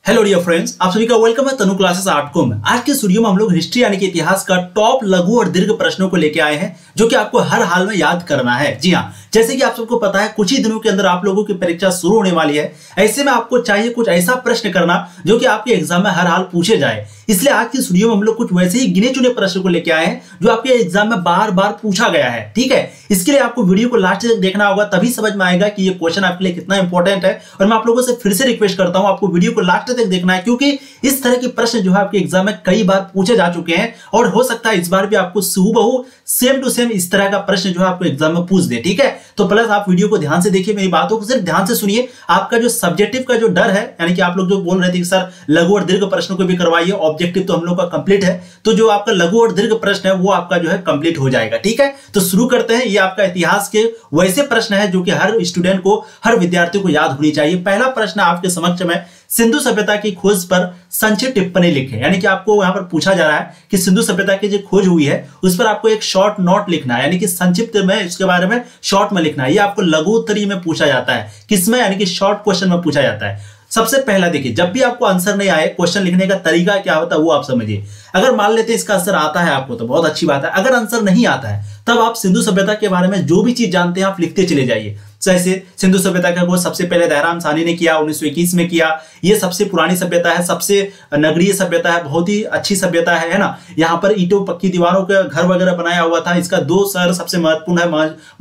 Hello dear friends, आप सभी का वेलकम है तनु क्लासेस आर्टको में। आज के स्टूडियो में हम लोग हिस्ट्री यानी कि इतिहास का टॉप लघु और दीर्घ प्रश्नों को लेके आए हैं जो कि आपको हर हाल में याद करना है। जी हाँ, जैसे कि आप सबको पता है कुछ ही दिनों के अंदर आप लोगों की परीक्षा शुरू होने वाली है। ऐसे में आपको चाहिए कुछ ऐसा प्रश्न करना जो कि आपके एग्जाम में हर हाल पूछे जाए। इसलिए आज की स्टूडियो में हम लोग कुछ वैसे ही गिने चुने प्रश्न को लेके आए हैं जो आपके एग्जाम में बार बार पूछा गया है। ठीक है, इसके लिए आपको वीडियो को लास्ट तक देखना होगा, तभी समझ में आएगा कि ये क्वेश्चन आपके लिए कितना इंपॉर्टेंट है। और मैं आप लोगों से फिर से रिक्वेस्ट करता हूं आपको वीडियो को लास्ट तक देखना है, क्योंकि इस तरह के प्रश्न जो है आपके एग्जाम में कई बार पूछे जा चुके हैं और हो सकता है इस बार भी आपको हूबहू सेम टू सेम इस तरह का प्रश्न जो है आपको एग्जाम में पूछ दे। ठीक है, तो प्लस आप वीडियो को ध्यान से देखिए, मेरी बातों को सिर्फ ध्यान से सुनिए। आपका जो सब्जेक्टिव का जो डर है, यानी कि आप लोग जो बोल रहे थे कि सर लघु और दीर्घ प्रश्नों को भी करवाइए, ऑब्जेक्टिव तो हम लोग का कंप्लीट है, तो जो आपका लघु और दीर्घ प्रश्न है वो आपका जो है कंप्लीट हो जाएगा। ठीक है, तो शुरू करते हैं। ये आपका इतिहास के वैसे प्रश्न है जो कि हर स्टूडेंट को, हर विद्यार्थी को याद होनी चाहिए। पहला प्रश्न आपके समक्ष में, सिंधु सभ्यता की खोज पर संक्षिप्त टिप्पणी लिखें। यानी कि आपको यहां पर पूछा जा रहा है कि सिंधु सभ्यता की जो खोज हुई है उस पर आपको एक शॉर्ट नोट लिखना है, यानी कि संक्षिप्त में इसके बारे में शॉर्ट में लिखना है। ये आपको लघु उत्तरीय में पूछा जाता है, किसमें, यानी कि शॉर्ट क्वेश्चन में पूछा जाता है। सबसे पहला देखिए, जब भी आपको आंसर नहीं आए, क्वेश्चन लिखने का तरीका क्या होता है वो आप समझिए। अगर मान लेते हैं इसका आंसर आता है आपको तो बहुत अच्छी बात है, अगर आंसर नहीं आता है तब आप सिंधु सभ्यता के बारे में जो भी चीज जानते हैं आप लिखते चले जाइए। जैसे सिंधु सभ्यता का खोज सबसे पहले दयाराम साहनी ने किया, 1921 में किया। ये सबसे पुरानी सभ्यता है, सबसे नगरीय सभ्यता है, बहुत ही अच्छी सभ्यता है ना। यहाँ पर ईंटों पक्की दीवारों का घर वगैरह बनाया हुआ था। इसका दो शहर सबसे महत्वपूर्ण है,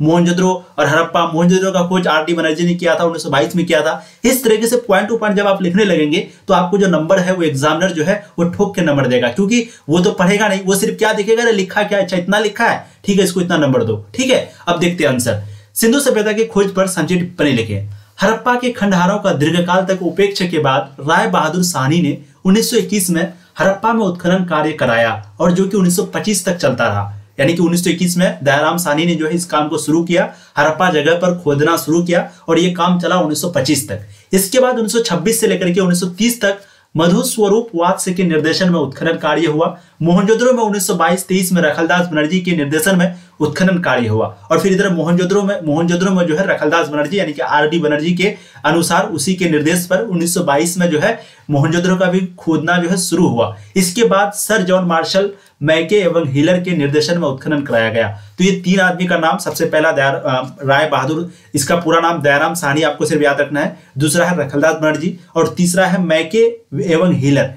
मोहनजोदड़ो और हड़प्पा। मोहनजोदड़ो का खोज आर डी बनर्जी ने किया था, 1922 में किया था। इस तरीके से पॉइंट टू पॉइंट जब आप लिखने लगेंगे तो आपको जो नंबर है वो एग्जामिनर जो है वो ठोक के नंबर देगा, क्योंकि वो तो पढ़ेगा नहीं, वो सिर्फ क्या देखेगा, लिखा क्या, अच्छा इतना लिखा है, ठीक है इसको इतना नंबर दो। ठीक है, अब देखते हैं आंसर। सिंधु सभ्यता की खोज पर संक्षिप्त टिप्पणी लिखें। हड़प्पा के खंडहरों का दीर्घकाल तक उपेक्षा के बाद राय बहादुर साहनी ने 1921 में हड़प्पा में उत्खनन कार्य कराया और जो कि 1925 तक चलता रहा। यानी कि 1921 में दयाराम साहनी ने जो है इस काम को शुरू किया, हड़प्पा जगह पर खोदना शुरू किया और ये काम चला 1925 तक। इसके बाद 1926 से लेकर के 1930 तक मधुस्वरूप वात्स्य के निर्देशन में उत्खनन कार्य हुआ। मोहनजोदड़ो में 1922-23 में रखलदास बनर्जी के निर्देशन में उत्खनन कार्य हुआ और फिर इधर मोहनजोदड़ो में जो है रखलदास बनर्जी यानी कि आर डी बनर्जी के अनुसार उसी के निर्देश पर 1922 में जो है मोहनजोदड़ो का भी खोदना जो है शुरू हुआ। इसके बाद सर जॉन मार्शल मैके एवं हीलर के निर्देशन में उत्खनन कराया गया। तो ये तीन आदमी का नाम, सबसे पहला राय बहादुर, इसका पूरा नाम दयाराम साहनी आपको सिर्फ याद रखना है, दूसरा है रखलदास बनर्जी और तीसरा है मैके एवं हीलर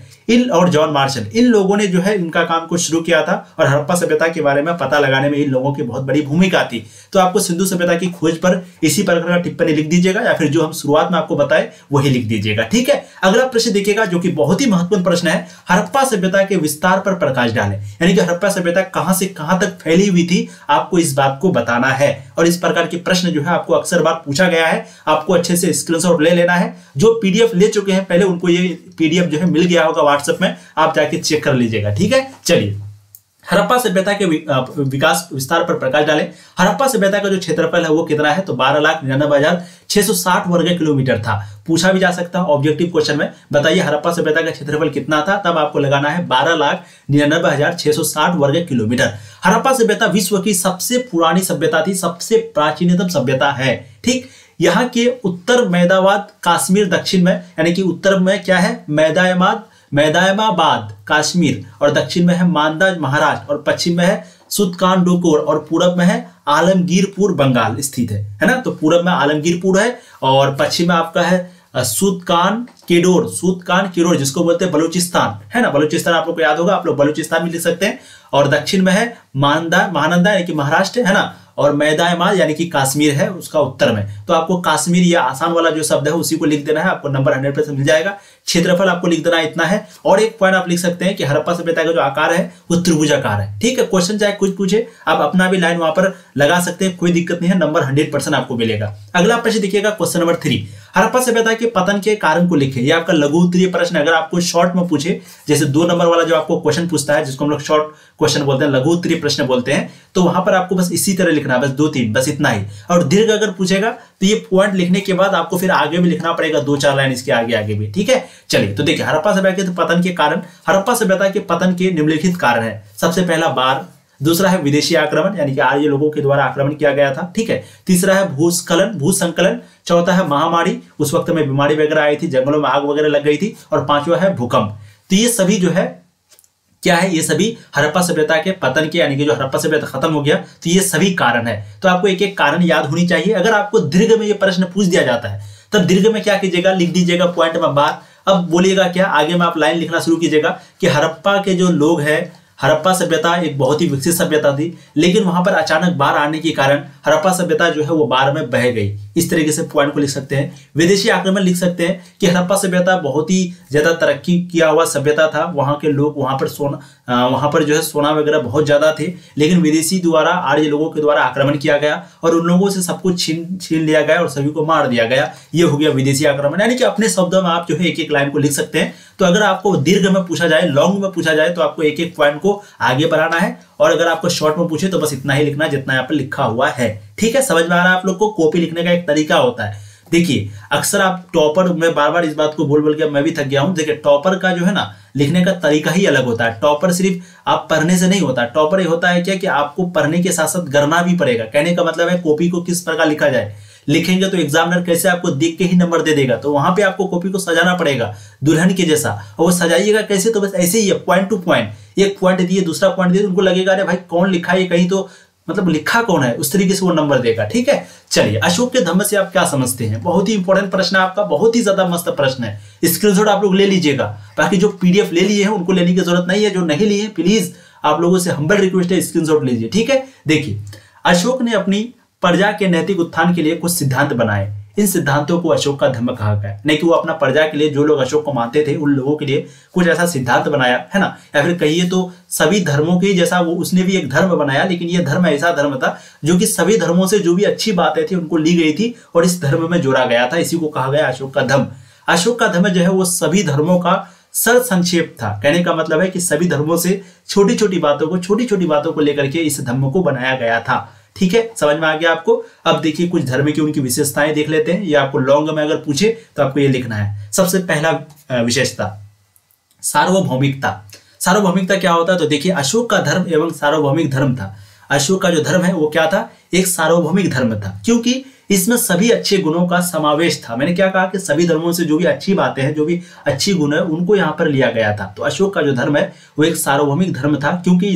और जॉन मार्शल। इन लोगों ने जो है इनका काम को शुरू किया था और हड़प्पा सभ्यता के बारे में पता लगाने में इन लोगों की बहुत बड़ी भूमिका थी। तो आपको सिंधु सभ्यता की खोज पर इसी प्रकार का टिप्पणी लिख दीजिएगा या फिर जो हम शुरुआत में आपको बताए वही लिख दीजिएगा। ठीक है, अगला प्रश्न देखिएगा जो कि बहुत ही महत्वपूर्ण प्रश्न है। हड़प्पा सभ्यता के विस्तार पर प्रकाश डालें। यानी कि हड़प्पा सभ्यता कहां से कहां तक फैली हुई थी आपको इस बात को बताना है। और इस प्रकार के प्रश्न जो है आपको अक्सर बार पूछा गया है, आपको अच्छे से स्क्रीनशॉट ले लेना है। जो पीडीएफ ले चुके हैं पहले उनको ये पीडीएफ जो है मिल गया होगा व्हाट्सएप में, आप जाके चेक कर लीजिएगा। ठीक है, चलिए हड़प्पा सभ्यता के विकास विस्तार पर प्रकाश डालें। हड़प्पा सभ्यता का जो क्षेत्रफल है वो कितना है, तो 12,99,660 वर्ग किलोमीटर था। पूछा भी जा सकता है ऑब्जेक्टिव क्वेश्चन में, बताइए हड़प्पा सभ्यता का क्षेत्रफल कितना था, तब आपको लगाना है 12,99,660 वर्ग किलोमीटर। हड़प्पा सभ्यता विश्व की सबसे पुरानी सभ्यता थी, सबसे प्राचीनतम सभ्यता है। ठीक, यहाँ के उत्तर मैदावाद कश्मीर, दक्षिण में यानी कि उत्तर में क्या है मैदायमाबाद कश्मीर और दक्षिण में है मांदा महाराष्ट्र और पश्चिम में है सुतकानडोकोर और पूरब में है आलमगीरपुर बंगाल स्थित है ना। तो पूरब में आलमगीरपुर है और पश्चिम में आपका है सुतकान केडोर जिसको बोलते हैं बलूचिस्तान, है ना। बलूचिस्तान आप लोग को याद होगा, आप लोग बलूचिस्तान भी लिख सकते हैं। और दक्षिण में है महानंदा यानी कि महाराष्ट्र, है ना। और मैदायमाल यानी कि कश्मीर है उसका उत्तर में। तो आपको कश्मीर या आसान वाला जो शब्द है उसी को लिख देना है, आपको नंबर 100% मिल जाएगा। क्षेत्रफल आपको लिख देना इतना है। और एक पॉइंट आप लिख सकते हैं कि हड़प्पा सभ्यता का जो आकार है वो त्रिभुजाकार है। ठीक है, क्वेश्चन चाहे कुछ पूछे आप अपना भी लाइन वहां पर लगा सकते हैं, कोई दिक्कत नहीं है, नंबर 100% आपको मिलेगा। अगला प्रश्न देखिएगा, क्वेश्चन नंबर 3, हड़प्पा सभ्यता के पतन के कारण को लिखे। ये आपका लघु उत्तरीय प्रश्न। अगर आपको शॉर्ट में पूछे, जैसे 2 नंबर वाला जो आपको क्वेश्चन पूछता है जिसको हम लोग शॉर्ट क्वेश्चन बोलते हैं, लघु उत्तरीय प्रश्न बोलते हैं, तो वहां पर आपको बस इसी तरह लिखना है, बस 2-3, बस इतना ही। और दीर्घ अगर पूछेगा तो ये पॉइंट लिखने के बाद आपको फिर आगे भी लिखना पड़ेगा, 2-4 लाइन इसके आगे भी। ठीक है, चलिए तो देखिए हड़प्पा सभ्यता के पतन के कारण, हड़प्पा सभ्यता के पतन के निम्नलिखित कारण है। सबसे पहला बाढ़, दूसरा है विदेशी आक्रमण, यानी कि आर्य लोगों के द्वारा आक्रमण किया गया था, ठीक है। तीसरा है भूसंकलन। चौथा है महामारी, उस वक्त में बीमारी वगैरह आई थी, जंगलों में आग वगैरह लग गई थी। और पांचवा है भूकंप। तो ये सभी जो है क्या है, ये सभी हड़प्पा सभ्यता के पतन के, यानी कि जो हड़प्पा सभ्यता खत्म हो गया, तो ये सभी कारण है। तो आपको एक एक कारण याद होनी चाहिए। अगर आपको दीर्घ में ये प्रश्न पूछ दिया जाता है तब दीर्घ में क्या कीजिएगा, लिख दीजिएगा पॉइंट में बार। अब बोलिएगा क्या, आगे में आप लाइन लिखना शुरू कीजिएगा कि हड़प्पा के जो लोग हैं, हड़प्पा सभ्यता एक बहुत ही विकसित सभ्यता थी, लेकिन वहां पर अचानक बाढ़ आने के कारण हड़प्पा सभ्यता जो है वो बाढ़ में बह गई। इस तरीके से पॉइंट को लिख सकते हैं। विदेशी आक्रमण लिख सकते हैं कि हड़प्पा सभ्यता बहुत ही ज्यादा तरक्की किया हुआ सभ्यता था, वहां के लोग वहां पर जो है सोना वगैरह बहुत ज्यादा थे, लेकिन विदेशी द्वारा, आर्य लोगों के द्वारा आक्रमण किया गया और उन लोगों से सब कुछ छीन लिया गया और सभी को मार दिया गया। ये हो गया विदेशी आक्रमण। यानी कि अपने शब्दों में आप जो है एक एक लाइन को लिख सकते हैं। तो अगर आपको दीर्घ में पूछा जाए, लॉन्ग में पूछा जाए, तो आपको एक एक पॉइंट को आगे बढ़ाना है, और अगर आपको शॉर्ट में पूछे तो बस इतना ही लिखना जितना यहाँ पर लिखा हुआ है। ठीक है, समझ में आ रहा है आप लोग को। कॉपी लिखने का एक तरीका होता है। देखिए अक्सर आप टॉपर, मैं बार बार इस बात को बोल के मैं भी थक गया हूं। देखिए टॉपर का जो है ना लिखने का तरीका ही अलग होता है। टॉपर सिर्फ आप पढ़ने से नहीं होता, टॉपर ये होता है क्या कि आपको पढ़ने के साथ साथ करना भी पड़ेगा। कहने का मतलब है कॉपी को किस प्रकार लिखा जाए, लिखेंगे तो एग्जामिनर कैसे आपको देख के ही नंबर दे देगा, तो वहां पे आपको कॉपी को सजाना पड़ेगा दुल्हन के जैसा। और वो सजाइएगा कैसे, तो बस ऐसे ही है, पॉइंट टू पॉइंट। एक पॉइंट दिए, दूसरा पॉइंट दिए, उनको लगेगा अरे भाई कौन लिखा है, कहीं तो मतलब लिखा कौन है, उस तरीके से वो नंबर देगा। ठीक है, चलिए अशोक के धम्म से आप क्या समझते हैं। बहुत ही इंपॉर्टेंट प्रश्न है आपका, बहुत ही ज्यादा मस्त प्रश्न है। स्क्रीनशॉट आप लोग ले लीजिएगा। बाकी जो पीडीएफ ले लिए हैं उनको लेने की जरूरत नहीं है, जो नहीं लिए प्लीज आप लोगों से हम्बल रिक्वेस्ट है, स्क्रीनशॉट लीजिए। ठीक है, देखिए अशोक ने अपनी प्रजा के नैतिक उत्थान के लिए कुछ सिद्धांत बनाए। इन सिद्धांतों को अशोक का धम्म कहा गया। नहीं कि वो अपना प्रजा के लिए, जो लोग अशोक को मानते थे उन लोगों के लिए कुछ ऐसा सिद्धांत बनाया है ना, या फिर कहिए तो सभी धर्मों के जैसा वो उसने भी एक धर्म बनाया, लेकिन ये धर्म ऐसा धर्म था जो कि सभी धर्मों से जो भी अच्छी बातें थी उनको ली गई थी और इस धर्म में जोड़ा गया था। इसी को कहा गया अशोक का धम्म। अशोक का धम्म जो है वो सभी धर्मों का सर संक्षेप था। कहने का मतलब है कि सभी धर्मों से छोटी छोटी बातों को लेकर के इस धम्म को बनाया गया था। ठीक है, समझ में आ गया आपको। अब देखिए कुछ धर्म की उनकी विशेषताएं देख लेते हैं। ये आपको लॉन्ग में अगर पूछे तो आपको ये लिखना है। सबसे पहला विशेषता सार्वभौमिकता। सार्वभौमिकता क्या होता है, तो देखिए अशोक का धर्म एवं सार्वभौमिक धर्म था। अशोक का जो धर्म है वो क्या था, एक सार्वभौमिक धर्म था, क्योंकि इसमें सभी अच्छे गुणों का समावेश था। मैंने क्या कहा कि सभी धर्मों से जो भी अच्छी बातें हैं, जो भी अच्छी गुण है, उनको यहाँ पर लिया गया था। तो अशोक का जो धर्म है वो एक सार्वभौमिक धर्म था, क्योंकि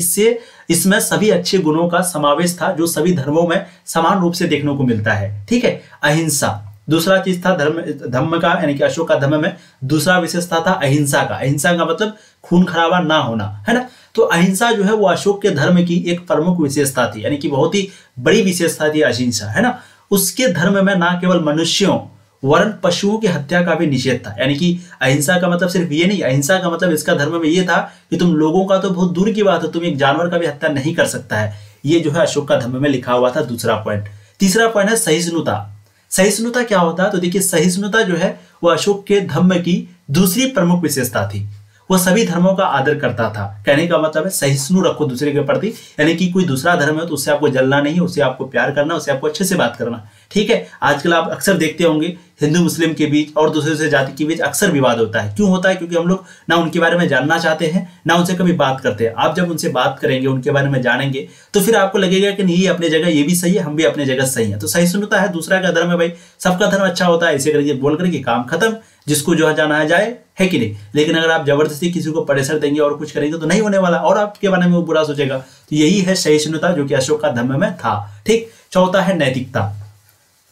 इसमें सभी अच्छे गुणों का समावेश था जो सभी धर्मों में समान रूप से देखने को मिलता है। ठीक है, अहिंसा दूसरा चीज था धर्म का, यानी कि अशोक का धर्म में दूसरा विशेषता था अहिंसा का। अहिंसा का मतलब खून खराबा ना होना, है ना। तो अहिंसा जो है वो अशोक के धर्म की एक प्रमुख विशेषता थी, यानी कि बहुत ही बड़ी विशेषता थी अहिंसा, है ना। उसके धर्म में ना केवल मनुष्यों वरन पशुओं की हत्या का भी निषेध था। यानी कि अहिंसा का मतलब सिर्फ ये नहीं, अहिंसा का मतलब इसका धर्म में ये था कि तुम लोगों का तो बहुत दूर की बात है, तुम एक जानवर का भी हत्या नहीं कर सकता है। ये जो है अशोक का धर्म में लिखा हुआ था, दूसरा पॉइंट। तीसरा पॉइंट है सहिष्णुता। सहिष्णुता क्या होता है, तो देखिए सहिष्णुता जो है वो अशोक के धर्म की दूसरी प्रमुख विशेषता थी। वो सभी धर्मों का आदर करता था। कहने का मतलब है सहिष्णु रखो दूसरे के प्रति, यानी कि कोई दूसरा धर्म है तो उससे आपको जलना नहीं, उससे आपको प्यार करना, उससे आपको अच्छे से बात करना। ठीक है, आजकल आप अक्सर देखते होंगे हिंदू मुस्लिम के बीच और दूसरे से जाति के बीच अक्सर विवाद होता है। क्यों होता है, क्योंकि हम लोग ना उनके बारे में जानना चाहते हैं ना उनसे कभी बात करते हैं। आप जब उनसे बात करेंगे, उनके बारे में जानेंगे, तो फिर आपको लगेगा कि नहीं अपने जगह ये भी सही है, हम भी अपने जगह सही है। तो सहिष्णुता है, दूसरा का धर्म है भाई, सबका धर्म अच्छा होता है, ऐसे करके बोल करके काम खत्म, जिसको जो जाना है जाए, है कि नहीं। लेकिन अगर आप जबरदस्ती किसी को प्रेशर देंगे और कुछ करेंगे तो नहीं होने वाला, और आपके बारे में वो बुरा सोचेगा। तो यही है सहिष्णुता जो कि अशोक का धर्म में था। ठीक, चौथा है नैतिकता।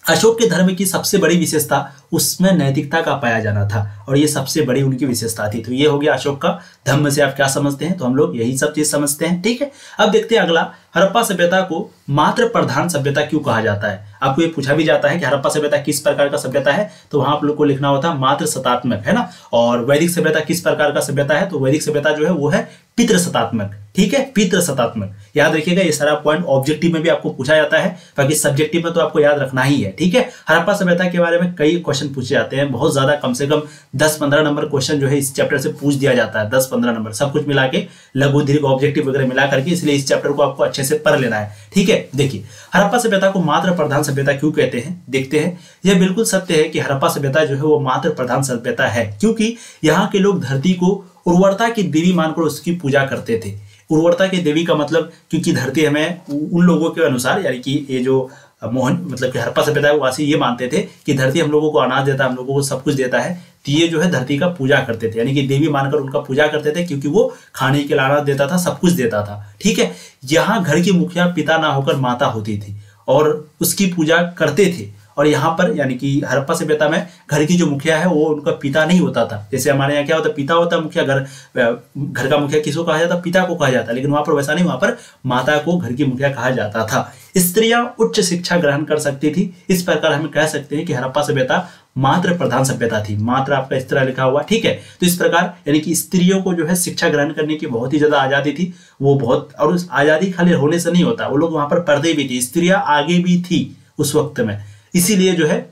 अशोक के धर्म की सबसे बड़ी विशेषता उसमें नैतिकता का पाया जाना था, और ये सबसे बड़ी उनकी विशेषता थी। तो ये हो गया अशोक का धर्म से आप क्या समझते हैं, तो हम लोग यही सब चीज समझते हैं। ठीक है, अब देखते हैं अगला, हड़प्पा सभ्यता को मात्र प्रधान सभ्यता क्यों कहा जाता है। आपको ये पूछा भी जाता है कि हड़प्पा सभ्यता किस प्रकार का सभ्यता है, तो वहां आप लोग को लिखना होता है मात्र सतात्मक, है ना। और वैदिक सभ्यता किस प्रकार का सभ्यता है, तो वैदिक सभ्यता जो है वो है पितृसत्तात्मक। ठीक है, पितृसत्तात्मक याद रखिएगा। ये सारा पॉइंट ऑब्जेक्टिव में भी आपको पूछा जाता है, बाकी सब्जेक्टिव में तो आपको याद रखना ही है। ठीक है, हड़प्पा सभ्यता के बारे में कई क्वेश्चन पूछे जाते हैं, बहुत ज्यादा, कम से कम 10-15 नंबर क्वेश्चन जो है इस चैप्टर से पूछ दिया जाता है। 10-15 नंबर सब कुछ मिला के, लघु दीर्घ ऑब्जेक्टिव वगैरह मिला करके, इसलिए इस चैप्टर को आपको अच्छे से पढ़ लेना है। ठीक है, देखिए हड़प्पा सभ्यता को मात्र प्रधान सभ्यता क्यों कहते हैं, देखते हैं। यह बिल्कुल सत्य है कि हड़प्पा सभ्यता जो है वो मात्र प्रधान सभ्यता है, क्योंकि यहाँ के लोग धरती को उर्वरता की देवी मानकर उसकी पूजा करते थे। उर्वरता की देवी का मतलब, क्योंकि धरती हमें उन लोगों के अनुसार, यानी कि ये जो मतलब कि हड़प्पा सभ्यता है वासी ये मानते थे कि धरती हम लोगों को अनाज देता है, हम लोगों को सब कुछ देता है, तो ये जो है धरती का पूजा करते थे, यानी कि देवी मानकर उनका पूजा करते थे, क्योंकि वो खाने के लिए अनाज देता था, सब कुछ देता था। ठीक है, यहाँ घर की मुखिया पिता ना होकर माता होती थी और उसकी पूजा करते थे। और यहाँ पर यानी कि हड़प्पा सभ्यता में घर की जो मुखिया है वो उनका पिता नहीं होता था। जैसे हमारे यहाँ क्या होता है, पिता होता है मुखिया, घर का मुखिया किसको कहा जाता, पिता को कहा जाता है, लेकिन वहां पर वैसा नहीं, वहां पर माता को घर की मुखिया कहा जाता था। स्त्रियां उच्च शिक्षा ग्रहण कर सकती थी। इस प्रकार हम कह सकते हैं कि हड़प्पा सभ्यता मातृ प्रधान सभ्यता थी। मात्र आपका इस तरह लिखा हुआ, ठीक है। तो इस प्रकार यानी कि स्त्रियों को जो है शिक्षा ग्रहण करने की बहुत ही ज्यादा आजादी थी, वो बहुत, और उस आजादी खाली होने से नहीं होता, वो लोग वहां पर पढ़ते भी थे, स्त्रियां आगे भी थी उस वक्त में, इसीलिए जो है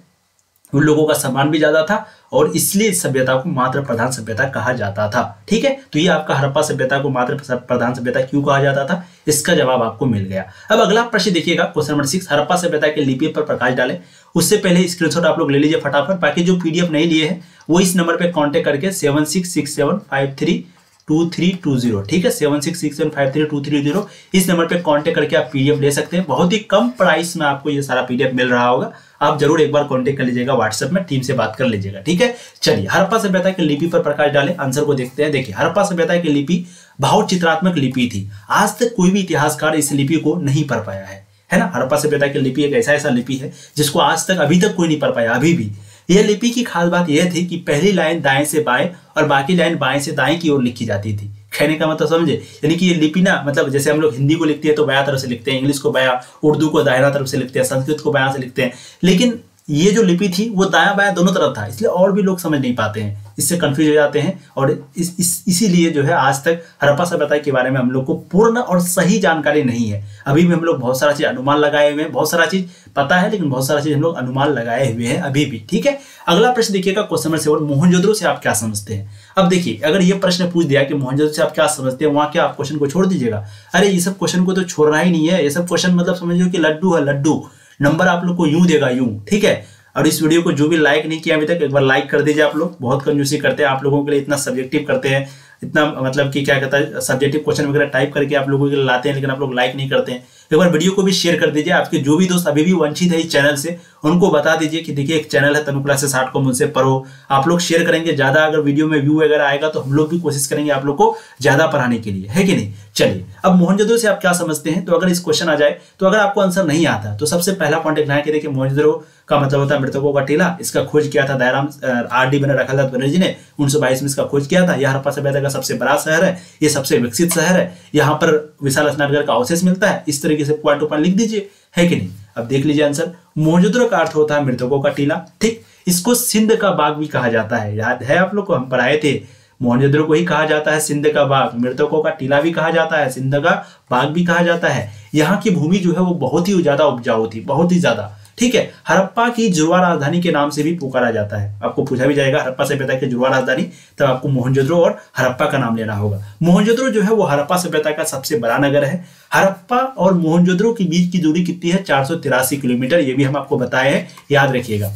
उन लोगों का सम्मान भी ज्यादा था और इसलिए इस सभ्यता को मातृ प्रधान सभ्यता कहा जाता था। ठीक है, तो ये आपका हड़प्पा सभ्यता को मातृ प्रधान सभ्यता क्यों कहा जाता था, इसका जवाब आपको मिल गया। अब अगला प्रश्न देखिएगा, क्वेश्चन नंबर 6, हड़प्पा सभ्यता के लिपि पर प्रकाश डालें। उससे पहले स्क्रीनशॉट आप लोग ले लीजिए फटाफट, बाकी जो पीडीएफ नहीं लिए हैं वो इस नंबर पे कांटेक्ट करके 7667532320, ठीक है, 7667532320 इस नंबर पे कांटेक्ट करके आप पीडीएफ ले सकते हैं। बहुत ही कम प्राइस में आपको ये सारा पीडीएफ मिल रहा होगा, आप जरूर एक बार कांटेक्ट कर लीजिएगा, व्हाट्सएप में टीम से बात कर लीजिएगा। ठीक है, चलिए हड़प्पा सभ्यता की लिपि पर प्रकाश डालें, आंसर को देखते हैं। देखिए, हड़प्पा सभ्यता की लिपि भाव चित्रात्मक लिपि थी। आज तक कोई भी इतिहासकार इस लिपि को नहीं पढ़ पाया है ना। हड़प्पा सभ्यता की लिपि एक ऐसा लिपि है जिसको आज तक अभी तक कोई नहीं पढ़ पाया, अभी भी। यह लिपि की खास बात यह थी कि पहली लाइन दाएं से बाएं और बाकी लाइन बाएं से दाएं की ओर लिखी जाती थी। कहने का मतलब समझे, यानी कि ये लिपि ना, मतलब जैसे हम लोग हिंदी को लिखते हैं तो बायां तरफ से लिखते हैं, इंग्लिश को बायां, उर्दू को दाहिना तरफ से लिखते हैं, संस्कृत को बायां से लिखते हैं, लेकिन ये जो लिपि थी वो दायां बायां दोनों तरफ था, इसलिए और भी लोग समझ नहीं पाते हैं, इससे कंफ्यूज हो जाते हैं। और इसीलिए जो है आज तक हड़प्पा सभ्यता के बारे में हम लोग को पूर्ण और सही जानकारी नहीं है। अभी भी हम लोग बहुत सारा चीज अनुमान लगाए हुए हैं, बहुत सारा चीज पता है लेकिन बहुत सारा चीज हम लोग अनुमान लगाए हुए हैं अभी भी। ठीक है, अगला प्रश्न देखिएगा, क्वेश्चन नंबर 7, मोहनजोदड़ो से आप क्या समझते हैं। अब देखिए, अगर ये प्रश्न पूछ दिया कि मोहनजोदड़ो से आप क्या समझते हैं, वहां क्या आप क्वेश्चन को छोड़ दीजिएगा। अरे ये सब क्वेश्चन को तो छोड़ना ही नहीं है, ये सब क्वेश्चन मतलब समझिए कि लड्डू है, लड्डू नंबर आप लोग को यूं देगा, यूं। ठीक है, और इस वीडियो को जो भी लाइक नहीं किया अभी तक, एक बार लाइक कर दीजिए। आप लोग बहुत कंजूसी करते हैं, आप लोगों के लिए इतना सब्जेक्टिव करते हैं, इतना मतलब कि क्या कहता है, सब्जेक्टिव क्वेश्चन वगैरह टाइप करके आप लोगों के लिए लाते हैं, लेकिन आप लोग लाइक नहीं करते हैं। एक बार वीडियो को भी शेयर कर दीजिए। आपके जो भी दोस्त अभी भी वंचित है इस चैनल से, उनको बता दीजिए कि देखिए एक चैनल है तनु क्लासेस .com, उनसे पढ़ो। आप लोग शेयर करेंगे ज्यादा, अगर वीडियो में व्यू वगैरह आएगा तो हम लोग भी कोशिश करेंगे आप लोग को ज्यादा पढ़ाने के लिए, है कि नहीं। चलिए, अब मोहनजोदड़ो से आप क्या समझते हैं, तो अगर इस क्वेश्चन आ जाए तो अगर आपको आंसर नहीं आता तो सबसे पहला पॉइंट लिखना है कि देखिए मोहनजोदड़ो का मतलब होता है मृतकों का टीला। इसका खोज किया था दयाराम RD रखलदास बनर्जी ने 1922 में इसका खोज किया था। यह हड़प्पा सभ्यता का सबसे बड़ा शहर है, ये सबसे विकसित शहर है, यहाँ पर विशाल स्नानघर का अवशेष मिलता है। इस तरीके से पॉइंट टू पॉइंट लिख दीजिए, है कि नहीं। अब देख लीजिए आंसर, मोहनजोदड़ो का अर्थ होता है मृतकों का टीला। ठीक, इसको सिंध का बाग भी कहा जाता है, याद है आप लोग को, हम पढ़ाए थे। मोहनजोदड़ो को ही कहा जाता है सिंध का बाग, मृतकों का टीला भी कहा जाता है, सिंध का बाग भी कहा जाता है। यहाँ की भूमि जो है वो बहुत ही ज्यादा उपजाऊ थी, बहुत ही ज्यादा। ठीक है, हड़प्पा की जुड़वा राजधानी के नाम से भी पुकारा जाता है। आपको पूछा भी जाएगा हड़प्पा सभ्यता की जुड़वा राजधानी, तब आपको मोहनजोदड़ो और हड़प्पा का नाम लेना होगा। मोहनजोदड़ो जो है वो हड़प्पा सभ्यता का सबसे बड़ा नगर है। हड़प्पा और मोहनजोदड़ो के बीच की दूरी कितनी है, 483 किलोमीटर, ये भी हम आपको बताए हैं, याद रखिएगा।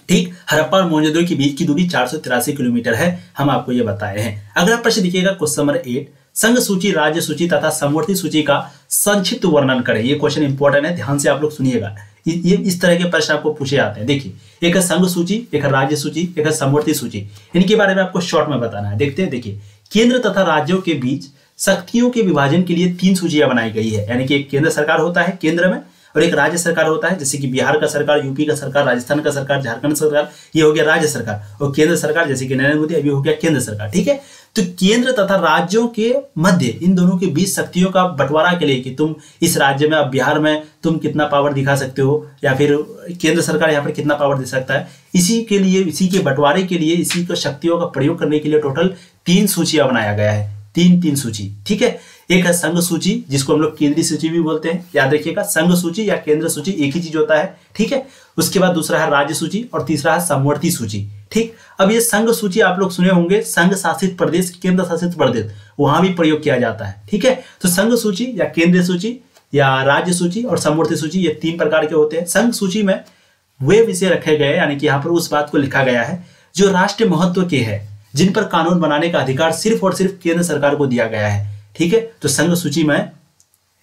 ठीक, हड़प्पा और मोहनजोदड़ो के बीच की दूरी 483 किलोमीटर है, हम आपको ये बताए हैं। अगला प्रश्न देखिएगा, क्वेश्चन नंबर 8, संघ सूची, राज्य सूची तथा समवर्ती सूची का संक्षिप्त वर्णन करें। ये क्वेश्चन इंपॉर्टेंट है, ध्यान से आप लोग सुनिएगा। ये इस तरह के प्रश्न आपको पूछे जाते हैं। देखिए, एक है संघ सूची, एक है राज्य सूची, एक है समवर्ती सूची। इनके बारे में आपको शॉर्ट में बताना है। देखते हैं, देखिए, केंद्र तथा राज्यों के बीच शक्तियों के विभाजन के लिए 3 सूचियां बनाई गई है। यानी कि एक केंद्र सरकार होता है केंद्र में, और एक राज्य सरकार होता है, जैसे कि बिहार का सरकार, यूपी का सरकार, राजस्थान का सरकार, झारखंड सरकार, ये हो गया राज्य सरकार। और केंद्र सरकार जैसे कि नरेंद्र मोदी, अभी हो गया केंद्र सरकार। ठीक है, तो केंद्र तथा राज्यों के मध्य इन दोनों के बीच शक्तियों का बंटवारा के लिए कि तुम इस राज्य में, अब बिहार में तुम कितना पावर दिखा सकते हो, या फिर केंद्र सरकार यहाँ पर कितना पावर दे सकता है, इसी के लिए, इसी के बंटवारे के लिए, इसी को शक्तियों का प्रयोग करने के लिए टोटल 3 सूचियां बनाया गया है। 3 सूची। ठीक है, एक है संघ सूची, जिसको हम लोग केंद्रीय सूची भी बोलते हैं, याद रखिएगा। संघ सूची या केंद्र सूची एक ही चीज होता है। ठीक है, उसके बाद दूसरा है राज्य सूची और तीसरा है समवर्ती सूची। ठीक, अब ये संघ सूची आप लोग सुने होंगे, संघ शासित प्रदेश, केंद्र शासित प्रदेश, वहां भी प्रयोग किया जाता है। ठीक है, तो संघ सूची या केंद्रीय सूची या राज्य सूची और समवर्ती सूची, ये 3 प्रकार के होते हैं। संघ सूची में वे विषय रखे गए, यानी कि यहाँ पर उस बात को लिखा गया है जो राष्ट्रीय महत्व के है, जिन पर कानून बनाने का अधिकार सिर्फ और सिर्फ केंद्र सरकार को दिया गया है। ठीक है। तो संघ सूची में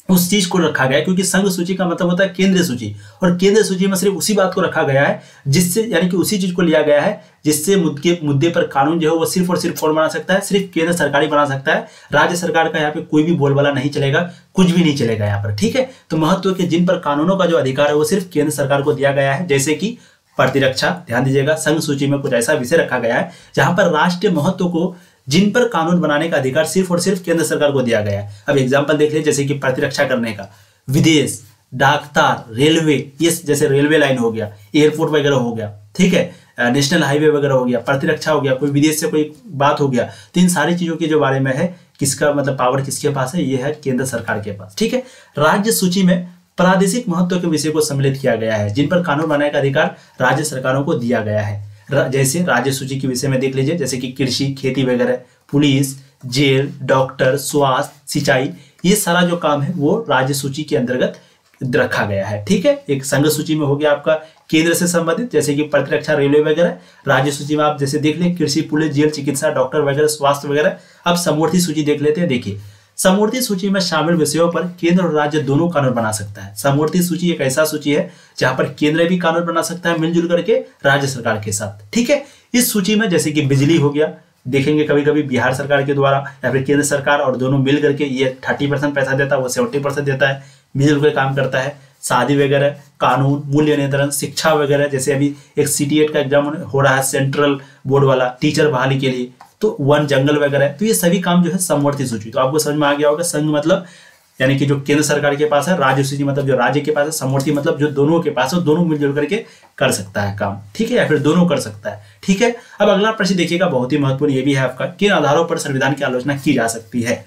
उस चीज को रखा गया है, क्योंकि संघ सूची का मतलब होता है केंद्रीय सूची, और केंद्रीय सूची में सिर्फ उसी बात को रखा गया है जिससे, यानी कि उसी चीज को लिया गया है जिससे मुद्दे पर कानून जो है वो सिर्फ और सिर्फ कौन बना सकता है, सिर्फ केंद्र सरकार ही बना सकता है। राज्य सरकार का यहाँ पे कोई भी बोलबाला नहीं चलेगा, कुछ भी नहीं चलेगा यहाँ पर, ठीक है। तो महत्व के जिन पर कानूनों का जो अधिकार है वो सिर्फ केंद्र सरकार को दिया गया है, जैसे कि प्रतिरक्षा, ध्यान दीजिएगा संघ सूची में कुछ ऐसा विषय रखा गया है जहां पर राष्ट्रीय महत्व को जिन पर कानून बनाने का अधिकार सिर्फ और सिर्फ केंद्र सरकार को दिया गया है। अब एग्जांपल देख लीजिए, जैसे कि प्रतिरक्षा करने का, विदेश, डाकतार, रेलवे, ये जैसे रेलवे लाइन हो गया, एयरपोर्ट वगैरह हो गया, ठीक है, नेशनल हाईवे वगैरह हो गया, प्रतिरक्षा हो गया, कोई विदेश से कोई बात हो गया, तो इन सारी चीजों के जो बारे में है किसका मतलब पावर किसके पास है, ये है केंद्र सरकार के पास, ठीक है। राज्य सूची में प्रादेशिक महत्व के विषय को सम्मिलित किया गया है जिन पर कानून बनाने का अधिकार राज्य सरकारों को दिया गया है। जैसे राज्य सूची के विषय में देख लीजिए, जैसे कि कृषि, खेती वगैरह, पुलिस, जेल, डॉक्टर, स्वास्थ्य, सिंचाई, ये सारा जो काम है वो राज्य सूची के अंतर्गत रखा गया है, ठीक है। एक संघ सूची में हो गया आपका केंद्र से संबंधित, जैसे कि प्रतिरक्षा, रेलवे वगैरह। राज्य सूची में आप जैसे देख लें कृषि, पुलिस, जेल, चिकित्सा, डॉक्टर वगैरह, स्वास्थ्य वगैरह। अब समवर्ती सूची देख लेते हैं। देखिए समवर्ती सूची में शामिल विषयों पर केंद्र और राज्य दोनों कानून बना सकता है। समवर्ती सूची एक ऐसा सूची है जहां पर केंद्र भी कानून बना सकता है मिलजुल करके राज्य सरकार के साथ, ठीक है। इस सूची में जैसे कि बिजली हो गया, देखेंगे कभी कभी बिहार सरकार के द्वारा या फिर केंद्र सरकार और दोनों मिल करके ये 30% पैसा देता है, वो 70% देता है, मिलजुल कर काम करता है। शादी वगैरह, कानून, मूल्य निर्धारण, शिक्षा वगैरह, जैसे अभी एक CTET का एग्जाम हो रहा है सेंट्रल बोर्ड वाला टीचर बहाली के लिए, तो वन जंगल वगैरह, तो ये सभी काम जो है समवर्ती सूची। तो आपको समझ में आ गया होगा, संघ मतलब यानी कि जो केंद्र सरकार के पास है, राज्य सूची मतलब जो राज्य के पास है, समवर्ती मतलब जो दोनों के पास है, दोनों मिलजुल करके कर सकता है काम, ठीक है, या फिर दोनों कर सकता है, ठीक है। अब अगला प्रश्न देखिएगा, बहुत ही महत्वपूर्ण ये भी है आपका, किन आधारों पर संविधान की आलोचना की जा सकती है।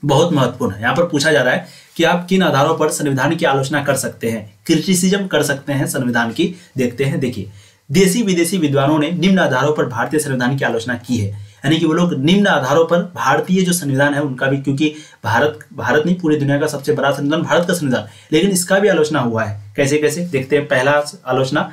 बहुत महत्वपूर्ण है, यहाँ पर पूछा जा रहा है कि आप किन आधारों पर संविधान की आलोचना कर सकते हैं, क्रिटिसिज्म कर सकते हैं संविधान की। देखते हैं, देखिए देशी विदेशी विद्वानों ने निम्न आधारों पर भारतीय संविधान की आलोचना की है, यानी कि वो लोग निम्न आधारों पर भारतीय जो संविधान है उनका भी, क्योंकि भारत नहीं पूरी दुनिया का सबसे बड़ा संविधान भारत का संविधान, लेकिन इसका भी आलोचना हुआ है। कैसे कैसे देखते हैं। पहला आलोचना,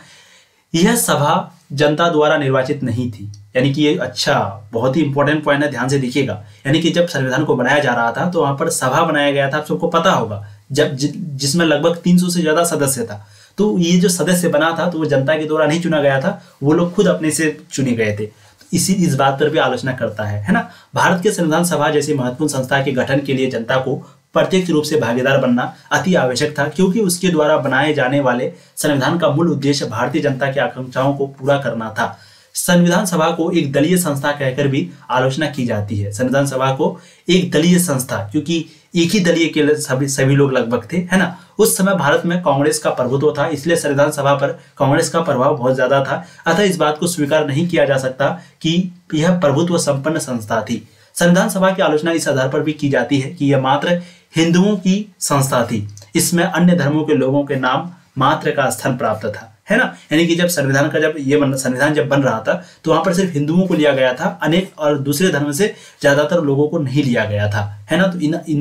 यह सभा जनता द्वारा निर्वाचित नहीं थी, यानी कि ये अच्छा बहुत ही इंपॉर्टेंट पॉइंट है, ध्यान से देखिएगा। यानी कि जब संविधान को बनाया जा रहा था तो वहां पर सभा बनाया गया था, आप सबको पता होगा, जब जिसमें लगभग 300 से ज्यादा सदस्य था। तो ये जो सदस्य बना था तो वो जनता के द्वारा नहीं चुना गया था, वो लोग खुद अपने से चुने गए थे। इस बात पर भी आलोचना करता है ना। भारत के संविधान सभा जैसी महत्वपूर्ण संस्था के गठन के लिए जनता को प्रत्यक्ष रूप से भागीदार बनना अति आवश्यक था, क्योंकि उसके द्वारा बनाए जाने वाले संविधान का मूल उद्देश्य भारतीय जनता की आकांक्षाओं को पूरा करना था। संविधान सभा को एक दलीय संस्था कहकर भी आलोचना की जाती है। संविधान सभा को एक दलीय संस्था, क्योंकि एक ही दलीय के सभी लोग लगभग थे, है ना। उस समय भारत में कांग्रेस का प्रभुत्व था, इसलिए संविधान सभा पर कांग्रेस का प्रभाव बहुत ज्यादा था। अतः इस बात को स्वीकार नहीं किया जा सकता कि यह प्रभुत्व संपन्न संस्था थी। संविधान सभा की आलोचना इस आधार पर भी की जाती है कि यह मात्र हिंदुओं की संस्था थी, इसमें अन्य धर्मों के लोगों के नाम मात्र का स्थान प्राप्त था, है ना। यानी कि जब संविधान जब बन रहा था तो वहां पर सिर्फ हिंदुओं को लिया गया था, अनेक और दूसरे धर्म से ज्यादातर लोगों को नहीं लिया गया था, है ना। तो इन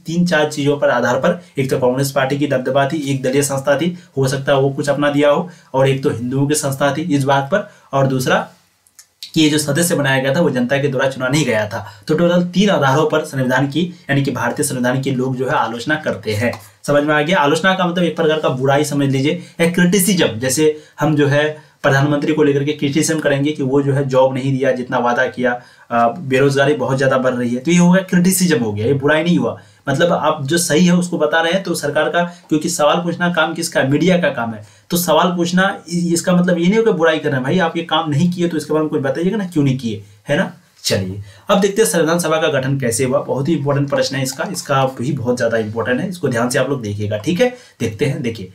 3-4 चीजों पर आधार पर, एक तो कांग्रेस पार्टी की दबदबा थी, एक दलीय संस्था थी, हो सकता है वो कुछ अपना दिया हो, और एक तो हिंदुओं की संस्था थी इस बात पर, और दूसरा कि ये जो सदस्य बनाया गया था वो जनता के द्वारा चुना नहीं गया था। तो टोटल 3 आधारों पर संविधान की, यानी कि भारतीय संविधान के लोग जो है आलोचना करते हैं। समझ में आ गया। आलोचना का मतलब एक प्रकार का बुराई समझ लीजिए, या क्रिटिसिज्म। जैसे हम जो है प्रधानमंत्री को लेकर के क्रिटिसिज्म करेंगे कि वो जो है जॉब नहीं दिया जितना वादा किया, बेरोजगारी बहुत ज्यादा बढ़ रही है, तो ये हो गया क्रिटिसिज्म हो गया, ये बुराई नहीं हुआ। मतलब आप जो सही है उसको बता रहे हैं, तो सरकार का, क्योंकि सवाल पूछना काम किसका है, मीडिया का काम है, तो सवाल पूछना इसका मतलब ये नहीं हो कि बुराई करना, भाई आप ये काम नहीं किए तो इसके बारे में कुछ बताइएगा ना, क्यों नहीं किए, है ना। चलिए अब देखते हैं संविधान सभा का गठन कैसे हुआ। बहुत ही इंपॉर्टेंट प्रश्न है इसका भी बहुत ज्यादा इंपॉर्टेंट है, इसको ध्यान से आप लोग देखिएगा, ठीक है। देखते हैं, देखिए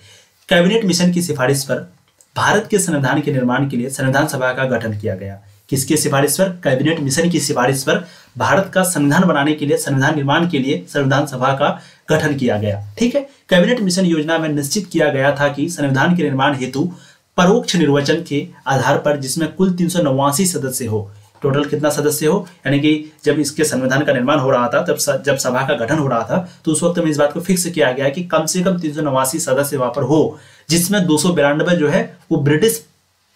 कैबिनेट मिशन की सिफारिश पर भारत के संविधान के निर्माण के लिए संविधान सभा का गठन किया गया। किसकी सिफारिश पर? कैबिनेट मिशन की सिफारिश पर भारत का संविधान बनाने के लिए, संविधान निर्माण के लिए संविधान सभा का गठन किया गया, ठीक है। कैबिनेट मिशन योजना में निश्चित किया गया था कि संविधान के निर्माण हेतु परोक्ष निर्वाचन के आधार पर, जिसमें कुल 389 सदस्य हो। टोटल कितना सदस्य हो, यानी कि जब इसके संविधान का निर्माण हो रहा था, जब सभा का गठन हो रहा था, तो उस वक्त में इस बात को फिक्स किया गया कि कम से कम 389 सदस्य वहां पर हो, जिसमें 292 जो है वो ब्रिटिश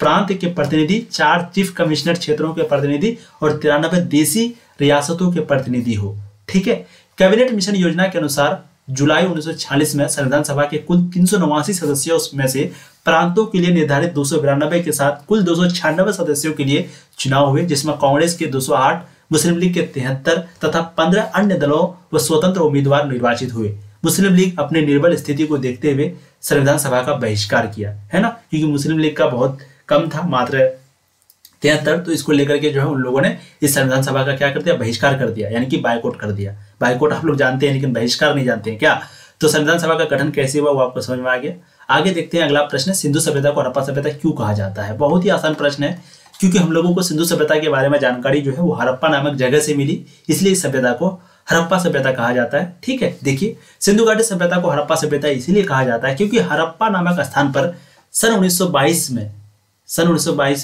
प्रांत के प्रतिनिधि, 4 चीफ कमिश्नर क्षेत्रों के प्रतिनिधि और 93 देशी रियासतों के प्रतिनिधि हो। ठीक है। कैबिनेट मिशन योजना के अनुसार जुलाई 1946 में संविधान सभा के कुल 389 सदस्यों में से प्रांतों के लिए निर्धारित 292 के साथ कुल 296 सदस्यों के लिए चुनाव हुए, जिसमें कांग्रेस के 208, मुस्लिम लीग के 73 तथा 15 अन्य दलों व स्वतंत्र उम्मीदवार निर्वाचित हुए। मुस्लिम लीग अपने निर्बल स्थिति को देखते हुए संविधान सभा का बहिष्कार किया, है ना, क्योंकि मुस्लिम लीग का बहुत कम था, मात्र 73, तो इसको लेकर के जो है उन लोगों ने इस संविधान सभा का क्या कर दिया, बहिष्कार कर दिया, यानी कि बायकॉट कर दिया। बायकॉट आप लोग जानते हैं लेकिन बहिष्कार नहीं जानते हैं क्या। तो संविधान सभा का गठन कैसे हुआ वो आपको समझ में आ गया। आगे देखते हैं अगला प्रश्न, सिंधु सभ्यता को हड़प्पा सभ्यता क्यों कहा जाता है। बहुत ही आसान प्रश्न है, क्योंकि हम लोगों को सिंधु सभ्यता के बारे में जानकारी जो है वो हड़प्पा नामक जगह से मिली, इसलिए इस सभ्यता को हड़प्पा सभ्यता कहा जाता है। ठीक है, देखिए सिंधु घाटी सभ्यता को हड़प्पा सभ्यता इसीलिए कहा जाता है क्योंकि हड़प्पा नामक स्थान पर सन 1922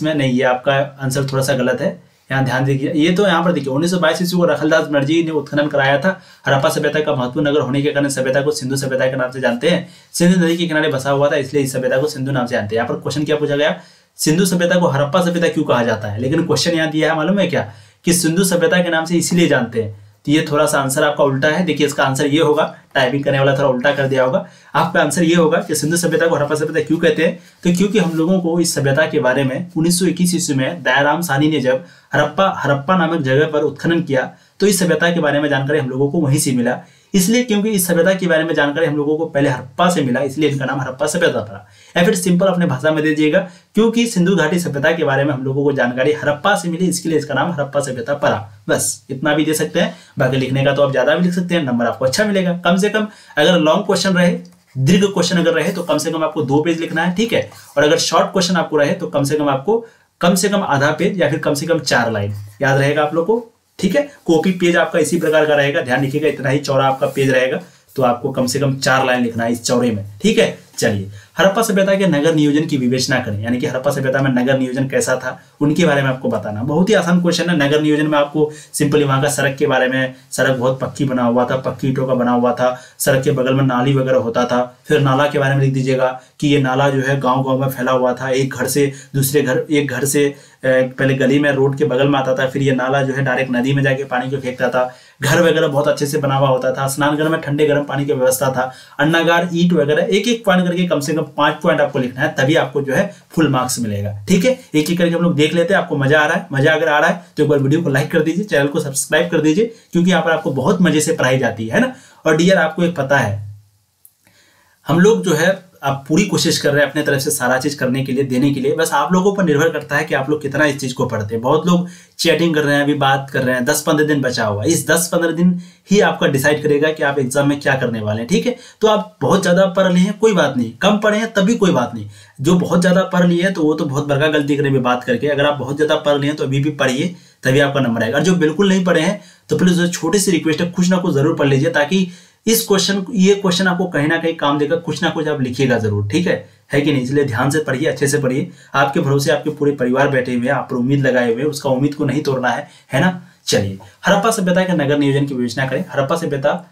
में नहीं, ये आपका आंसर थोड़ा सा गलत है, यहाँ ध्यान दीजिए। ये तो यहाँ पर देखिए 1922 ईस्वी को रखलदास बनर्जी ने उत्खनन कराया था। हड़प्पा सभ्यता का महत्वपूर्ण नगर होने के कारण सभ्यता को सिंधु सभ्यता के नाम से जानते हैं। सिंधु नदी के किनारे बसा हुआ था, इसलिए इस सभ्यता को सिंधु नाम से जानते हैं। यहाँ पर क्वेश्चन क्या पूछा गया, सिंधु सभ्यता को हड़प्पा सभ्यता क्यों कहा जाता है, लेकिन क्वेश्चन यहाँ दिया है मालूम है क्या, कि सिंधु सभ्यता के नाम से इसीलिए जानते हैं। तो ये थोड़ा सा आंसर आपका उल्टा है। देखिए इसका आंसर ये होगा, टाइपिंग करने वाला थोड़ा उल्टा कर दिया होगा। आपका आंसर ये होगा कि सिंधु सभ्यता को हड़प्पा सभ्यता क्यों कहते हैं, तो क्योंकि हम लोगों को इस सभ्यता के बारे में 1921 ईस्वी में दयाराम साहनी ने जब हड़प्पा नामक जगह पर उत्खनन किया तो इस सभ्यता के बारे में जानकारी हम लोगों को वहीं से मिला। इसलिए क्योंकि इस सभ्यता के बारे में जानकारी हम लोगों को पहले हड़प्पा से मिला, इसलिए इनका नाम हड़प्पा सभ्यता पड़ा। या फिर सिंपल अपने भाषा में दे दीजिएगा, क्योंकि सिंधु घाटी सभ्यता के बारे में हम लोगों को जानकारी हड़प्पा से मिली, इसके लिए इसका नाम हड़प्पा सभ्यता पड़ा। बस इतना भी दे सकते हैं, बाकी लिखने का तो आप ज्यादा भी लिख सकते हैं, नंबर आपको अच्छा मिलेगा। कम से कम अगर लॉन्ग क्वेश्चन रहे, दीर्घ क्वेश्चन अगर रहे तो कम से कम आपको 2 पेज लिखना है, ठीक है। और अगर शॉर्ट क्वेश्चन आपको रहे तो कम से कम आपको आधा पेज या फिर कम से कम 4 लाइन याद रहेगा आप लोग को, ठीक है। कॉपी पेज आपका इसी प्रकार का रहेगा, ध्यान रखिएगा, इतना ही चौड़ा आपका पेज रहेगा, तो आपको कम से कम 4 लाइन लिखना है इस चौड़े में, ठीक है। चलिए हड़प्पा सभ्यता के नगर नियोजन की विवेचना करें, यानी कि हड़प्पा सभ्यता में नगर नियोजन कैसा था उनके बारे में आपको बताना। बहुत ही आसान क्वेश्चन है। नगर नियोजन में आपको सिंपली वहां का सड़क के बारे में, सड़क बहुत पक्की बना हुआ था, पक्की ईंटों का बना हुआ था, सड़क के बगल में नाली वगैरह होता था। फिर नाला के बारे में लिख दीजिएगा कि ये नाला जो है गाँव में फैला हुआ था, एक घर से दूसरे घर, एक घर से पहले गली में रोड के बगल में आता था, फिर ये नाला जो है डायरेक्ट नदी में जाके पानी को फेंकता था। घर वगैरह बहुत अच्छे से बना हुआ होता था, स्नान घर में ठंडे गर्म पानी की व्यवस्था था, अन्नागार, ईंट वगैरह, एक एक पॉइंट करके कम से कम 5 पॉइंट आपको लिखना है, तभी आपको जो है फुल मार्क्स मिलेगा, ठीक है। एक एक करके हम लोग देख लेते हैं। आपको मजा आ रहा है, मजा अगर आ रहा है तो एक बार वीडियो को लाइक कर दीजिए, चैनल को सब्सक्राइब कर दीजिए, क्योंकि यहाँ पर आपको बहुत मजे से पढ़ाई जाती है ना। और डियर आपको एक पता है, हम लोग जो है आप पूरी कोशिश कर रहे हैं अपने तरफ से सारा चीज करने के लिए, देने के लिए, बस आप लोगों पर निर्भर करता है कि आप लोग कितना इस चीज को पढ़ते हैं। बहुत लोग चैटिंग कर रहे हैं, अभी बात कर रहे हैं, 10-15 दिन बचा हुआ, इस 10-15 दिन ही आपका डिसाइड करेगा कि आप एग्जाम में क्या करने वाले हैं, ठीक है। तो आप बहुत ज्यादा पढ़ लिए हैं कोई बात नहीं, कम पढ़े हैं तभी कोई बात नहीं। जो बहुत ज्यादा पढ़ लिए हैं तो वो तो बहुत बड़का गलती करें बात करके। अगर आप बहुत ज्यादा पढ़ लिए हैं तो अभी भी पढ़िए, तभी आपका नंबर आएगा। और जो बिल्कुल नहीं पढ़े हैं तो प्लीज छोटी सी रिक्वेस्ट है, कुछ ना कुछ जरूर पढ़ लीजिए, ताकि ये क्वेश्चन आपको कहीं ना कहीं काम देगा, कुछ ना कुछ आप लिखिएगा जरूर, ठीक है कि नहीं। इसलिए ध्यान से पढ़िए, अच्छे से पढ़िए। आपके भरोसे आपके पूरे परिवार बैठे हुए हैं, आप पर उम्मीद लगाए हुए, उसका उम्मीद को नहीं तोड़ना है ना। चलिए हड़प्पा सभ्यता के नगर नियोजन की विवेचना करें। हड़प्पा सभ्यता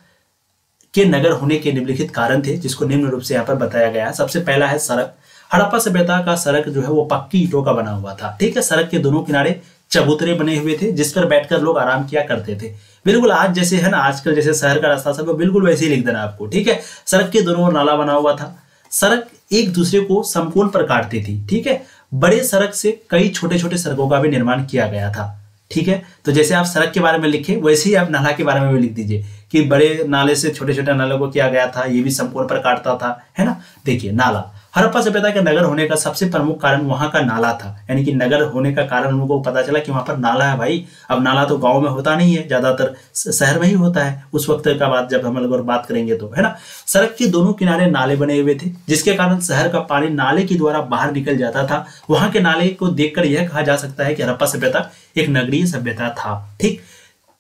के नगर होने के निम्नलिखित कारण थे, जिसको निम्न रूप से यहाँ पर बताया गया है। सबसे पहला है सड़क। हड़प्पा सभ्यता का सड़क जो है वो पक्की ईंटों का बना हुआ था, ठीक है। सड़क के दोनों किनारे चबूतरे बने हुए थे, जिस पर बैठकर लोग आराम किया करते थे। बिल्कुल आज जैसे है ना, आजकल जैसे शहर का रास्ता सब बिल्कुल वैसे ही लिख देना आपको, ठीक है। सड़क के दोनों ओर नाला बना हुआ था। सड़क एक दूसरे को समकोण पर काटती थी, ठीक है। बड़े सड़क से कई छोटे छोटे सड़कों का भी निर्माण किया गया था, ठीक है। तो जैसे आप सड़क के बारे में लिखे, वैसे ही आप नाला के बारे में भी लिख दीजिए कि बड़े नाले से छोटे छोटे नालों को किया गया था, ये भी समकोण पर काटता था, है ना। देखिए नाला, हड़प्पा सभ्यता के नगर होने का सबसे प्रमुख कारण वहां का नाला था, यानी कि नगर होने का कारण उनको पता चला कि वहां पर नाला है भाई। अब नाला तो गांव में होता नहीं है, ज्यादातर शहर में ही होता है उस वक्त का बात, जब हम लोग बात करेंगे तो, है ना। सड़क के दोनों किनारे नाले बने हुए थे, जिसके कारण शहर का पानी नाले के द्वारा बाहर निकल जाता था। वहां के नाले को देखकर यह कहा जा सकता है कि हड़प्पा सभ्यता एक नगरीय सभ्यता था, ठीक।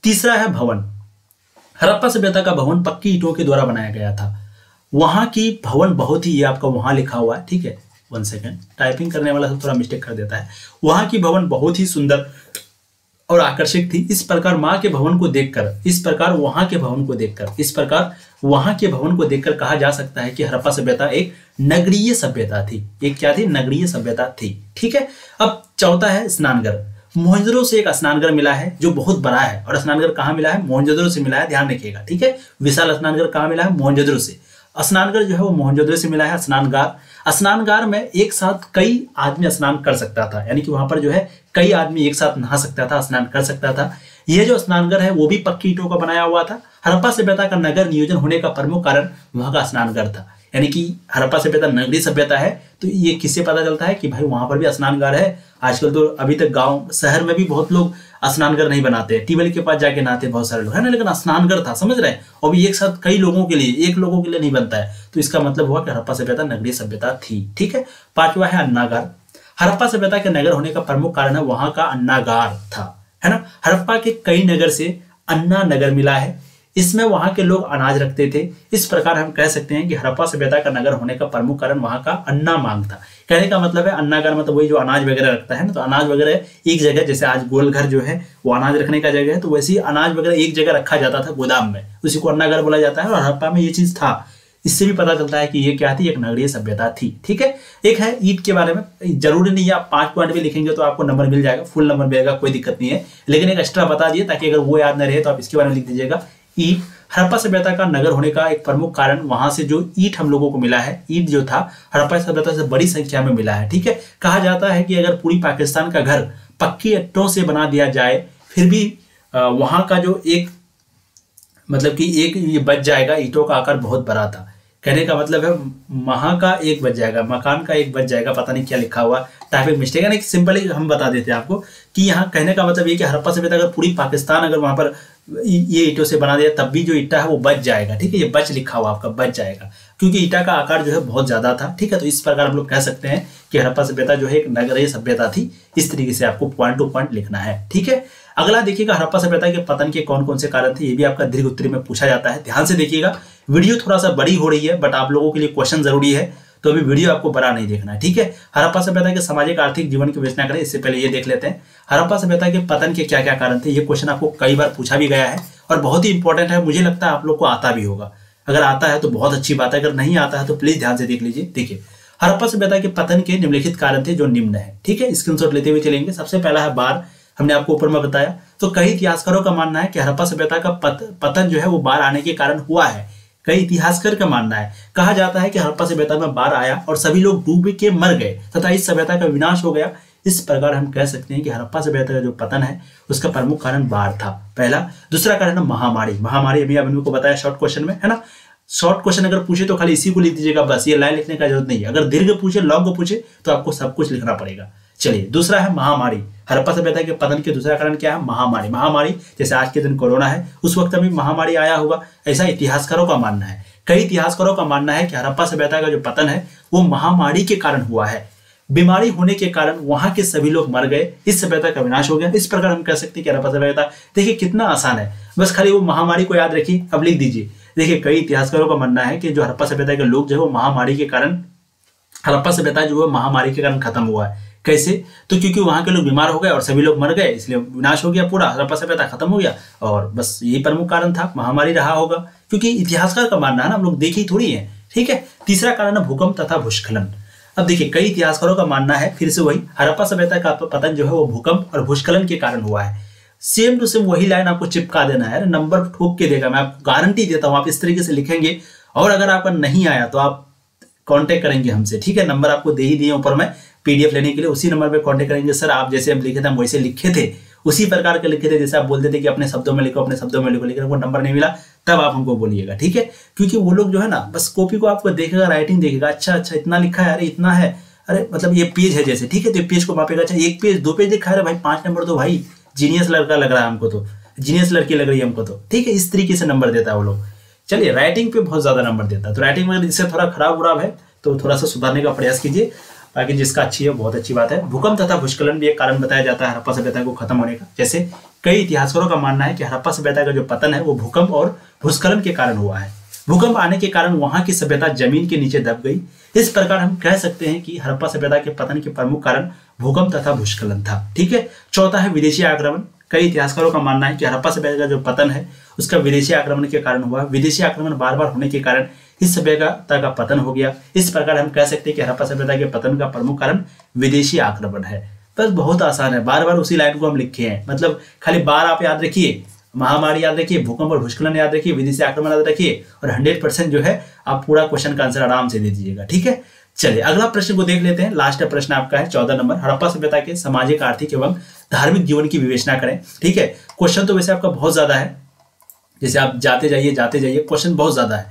तीसरा है भवन। हड़प्पा सभ्यता का भवन पक्की ईंटों के द्वारा बनाया गया था। वहां की भवन बहुत ही, ये आपका वहां लिखा हुआ है, ठीक है, 1 सेकेंड, टाइपिंग करने वाला सब थोड़ा मिस्टेक कर देता है। वहां की भवन बहुत ही सुंदर और आकर्षक थी। इस प्रकार वहां के भवन को देखकर कहा जा सकता है कि हड़प्पा सभ्यता एक नगरीय सभ्यता थी। एक क्या थी? नगरीय सभ्यता थी, ठीक है। अब चौथा है स्नानघर। मोहनजोदड़ो से एक स्नानघर मिला है जो बहुत बड़ा है, और स्नानघर कहाँ मिला है? मोहनजोदड़ो से मिला है, ध्यान रखिएगा, ठीक है। विशाल स्नानघर कहाँ मिला है? मोहनजोदड़ो से। स्नानघर जो है वो मोहनजोदड़ो से मिला है। स्नानगार में एक साथ कई आदमी स्नान कर सकता था, यानी कि वहां पर जो है कई आदमी एक साथ नहा सकता था, स्नान कर सकता था। यह जो स्नानघर है वो भी पक्की ईंटों का बनाया हुआ था। हड़प्पा सभ्यता का नगर नियोजन होने का प्रमुख कारण वहां का स्नानघर था, यानी कि हड़प्पा सभ्यता नगरीय सभ्यता है, तो ये किससे पता चलता है कि भाई वहां पर भी स्नानघर है। आजकल तो अभी तक गांव शहर में भी बहुत लोग स्नानघर नहीं बनाते, ट्यूबवेल के पास जाके नहाते बहुत सारे लोग, है ना, लेकिन स्नानघर था, समझ रहे हैं। और भी एक साथ कई लोगों के लिए, एक लोगों के लिए नहीं बनता है, तो इसका मतलब हुआ कि हड़प्पा सभ्यता नगरीय सभ्यता थी, ठीक है। पांचवा है अन्नागार। हड़प्पा सभ्यता के नगर होने का प्रमुख कारण है वहां का अन्नागार था, है ना। हड़प्पा के कई नगर से अन्ना नगर मिला है, इसमें वहां के लोग अनाज रखते थे। इस प्रकार हम कह सकते हैं कि हड़प्पा सभ्यता का नगर होने का प्रमुख कारण वहां का अन्ना मांग था। कहने का मतलब है अन्नागार मतलब वही जो अनाज वगैरह रखता है ना, तो अनाज वगैरह एक जगह, जैसे आज गोलघर जो है वो अनाज रखने का जगह है, तो वैसे ही अनाज वगैरह एक जगह रखा जाता था गोदाम में, उसी को अन्नागार बोला जाता है। और हड़प्पा में ये चीज था। इससे भी पता चलता है कि ये क्या थी, एक नगरीय सभ्यता थी, ठीक है। एक है ईंट के बारे में, जरूरी नहीं है आप 5 पॉइंट भी लिखेंगे तो आपको नंबर मिल जाएगा, फुल नंबर मिलेगा, कोई दिक्कत नहीं है, लेकिन एक एक्स्ट्रा बता दिए ताकि अगर वो याद न रहे तो आप इसके बारे में लिख दीजिएगा। ईंट हड़प्पा सभ्यता का नगर होने का एक प्रमुख कारण वहां से जो ईंट हम लोगों को मिला है, ईंट जो था हड़प्पा सभ्यता से बड़ी संख्या में मिला है, ठीक है। कहा जाता है कि अगर पूरी पाकिस्तान का घर पक्की ईंटों से बना दिया जाए फिर भी वहां का जो एक मतलब कि एक ये बच जाएगा, ईंटों का आकार बहुत बड़ा था। कहने का मतलब है वहां का एक बच जाएगा, मकान का एक बच जाएगा, पता नहीं क्या लिखा हुआ, टाइपिंग मिस्टेक है ना। सिंपली हम बता देते हैं आपको कि यहाँ कहने का मतलब ये कि हड़प्पा सभ्यता अगर पूरी पाकिस्तान अगर वहां पर ये ईंटों से बना दिया तब भी जो ईंटा है वो बच जाएगा, ठीक है। ये बच लिखा हुआ आपका बच जाएगा, क्योंकि ईंटा का आकार जो है बहुत ज्यादा था, ठीक है। तो इस प्रकार हम लोग कह सकते हैं कि हड़प्पा सभ्यता जो है एक नगरीय सभ्यता थी। इस तरीके से आपको पॉइंट टू पॉइंट लिखना है, ठीक है। अगला देखिएगा, हड़प्पा सभ्यता के पतन के कौन कौन से कारण थे, ये भी आपका दीर्घ उत्तरी में पूछा जाता है। ध्यान से देखिएगा, वीडियो थोड़ा सा बड़ी हो रही है बट आप लोगों के लिए क्वेश्चन जरूरी है, तो अभी वीडियो आपको बड़ा नहीं देखना है, ठीक है। हड़प्पा सभ्यता के सामाजिक आर्थिक जीवन की विवेचना करें, इससे पहले ये देख लेते हैं हड़प्पा सभ्यता के पतन के क्या क्या कारण थे। ये क्वेश्चन आपको कई बार पूछा भी गया है और बहुत ही इंपॉर्टेंट है, मुझे लगता है आप लोग को आता भी होगा। अगर आता है तो बहुत अच्छी बात है, अगर नहीं आता है तो प्लीज ध्यान से देख लीजिए। देखिए, हड़प्पा सभ्यता के पतन के निम्नलिखित कारण थे जो निम्न है, ठीक है। स्क्रीनशॉट लेते हुए चलेंगे। सबसे पहला है बाढ़, हमने आपको ऊपर में बताया। तो कई इतिहासकारों का मानना है कि हड़प्पा सभ्यता का पतन जो है वो बाढ़ आने के कारण हुआ है। कई इतिहासकार का मानना है, कहा जाता है कि हड़प्पा सभ्यता में बाढ़ आया और सभी लोग डूब के मर गए तथा इस सभ्यता का विनाश हो गया। इस प्रकार हम कह सकते हैं कि हड़प्पा सभ्यता का जो पतन है उसका प्रमुख कारण बाढ़ था, पहला। दूसरा कारण है महामारी। महामारी अभी आपने को बताया शॉर्ट क्वेश्चन में, है ना। शॉर्ट क्वेश्चन अगर पूछे तो खाली इसी को लिख दीजिएगा, बस ये लाइन लिखने का जरूरत नहीं है। अगर दीर्घ पूछे, लॉन्ग पूछे तो आपको सब कुछ लिखना पड़ेगा। चलिए, दूसरा है महामारी। हड़प्पा सभ्यता के पतन के दूसरा कारण क्या है? महामारी। महामारी जैसे आज के दिन कोरोना है, उस वक्त भी महामारी आया होगा, ऐसा इतिहासकारों का मानना है। कई इतिहासकारों का मानना है कि हड़प्पा सभ्यता का जो पतन है वो महामारी के कारण हुआ है। बीमारी होने के कारण वहां के सभी लोग मर गए, इस सभ्यता का विनाश हो गया। इस प्रकार हम कह सकते हैं कि हड़प्पा सभ्यता, देखिए कितना आसान है, बस खाली वो महामारी को याद रखिए। अब लिख दीजिए। देखिए, कई इतिहासकारों का मानना है कि जो हड़प्पा सभ्यता के लोग जो है वो महामारी के कारण, हड़प्पा सभ्यता जो है महामारी के कारण खत्म हुआ है। कैसे? तो क्योंकि वहां के लोग बीमार हो गए और सभी लोग मर गए, इसलिए विनाश हो गया, पूरा हड़प्पा सभ्यता खत्म हो गया। और बस यही प्रमुख कारण था, महामारी रहा होगा, क्योंकि इतिहासकार का मानना है ना, हम लोग देखे ही थोड़ी है, ठीक है। तीसरा कारण है भूकंप तथा भूस्खलन। अब देखिए, कई इतिहासकारों का मानना है, फिर से वही, हड़प्पा सभ्यता का पतन जो है वो भूकंप और भूस्खलन के कारण हुआ है। सेम टू सेम वही लाइन आपको चिपका देना है, नंबर ठोक के देगा, मैं आपको गारंटी देता हूं। आप इस तरीके से लिखेंगे और अगर आपका नहीं आया तो आप कांटेक्ट करेंगे हमसे, ठीक है। नंबर आपको दे ही दिए ऊपर में पीडीएफ लेने के लिए, उसी नंबर पे कांटेक्ट करेंगे। सर आप जैसे हम लिखे थे हम वैसे लिखे थे, उसी प्रकार के लिखे थे जैसे आप बोलते थे कि अपने शब्दों में लिखो, अपने शब्दों में लिखो, लेकिन वो नंबर नहीं मिला तब आप हमको बोलिएगा, ठीक है। क्योंकि वो लोग जो है ना, बस कॉपी को आपको देखेगा, राइटिंग देखेगा, अच्छा अच्छा इतना लिखा है, अरे इतना है, अरे मतलब ये पेज है जैसे, ठीक है, तो ये पेज को मापेगा, अच्छा 1 पेज 2 पेज लिखा है, भाई 5 नंबर तो भाई जीनियस लड़का लग रहा है हमको, तो जीनियस लड़की लग रही है हमको, तो ठीक है। इस तरीके से नंबर देता है वो लोग। चलिए, राइटिंग पे बहुत ज्यादा नंबर देता है, तो राइटिंग में इससे थोड़ा खराब उराब है तो थोड़ा सा सुधारने का प्रयास कीजिए, बाकी जिसका अच्छी है बहुत अच्छी बात है। भूकंप तथा भूस्खलन भी एक कारण बताया जाता है हड़प्पा सभ्यता को खत्म होने का। जैसे कई इतिहासकारों का मानना है कि हड़प्पा सभ्यता का जो पतन है वो भूकंप और भूस्खलन के कारण हुआ है। भूकंप आने के कारण वहां की सभ्यता जमीन के नीचे दब गई। इस प्रकार हम कह सकते हैं कि हड़प्पा सभ्यता के पतन के प्रमुख कारण भूकंप तथा भूस्खलन था, ठीक है। चौथा है विदेशी आक्रमण। कई इतिहासकारों का मानना है कि हड़प्पा सभ्यता का जो पतन है उसका विदेशी आक्रमण के कारण हुआ। विदेशी आक्रमण बार बार होने के कारण इस सभ्यता का पतन हो गया। इस प्रकार हम कह सकते हैं कि हड़प्पा सभ्यता के पतन का प्रमुख कारण विदेशी आक्रमण है। बस बहुत आसान है, बार बार उसी लाइन को हम लिखे हैं, मतलब खाली बार आप याद रखिए, महामारी याद रखिए, भूकंप और भूस्खलन याद रखिए, विदेशी आक्रमण याद रखिए, और 100% जो है आप पूरा क्वेश्चन का आंसर आराम से दे दीजिएगा। ठीक है, चलिए अगला प्रश्न को देख लेते हैं। लास्ट प्रश्न आपका है 14 नंबर। हड़प्पा सभ्यता के सामाजिक, आर्थिक एवं धार्मिक जीवन की विवेचना करें। ठीक है, क्वेश्चन तो वैसे आपका बहुत ज्यादा है, जैसे आप जाते जाइए क्वेश्चन बहुत ज्यादा है,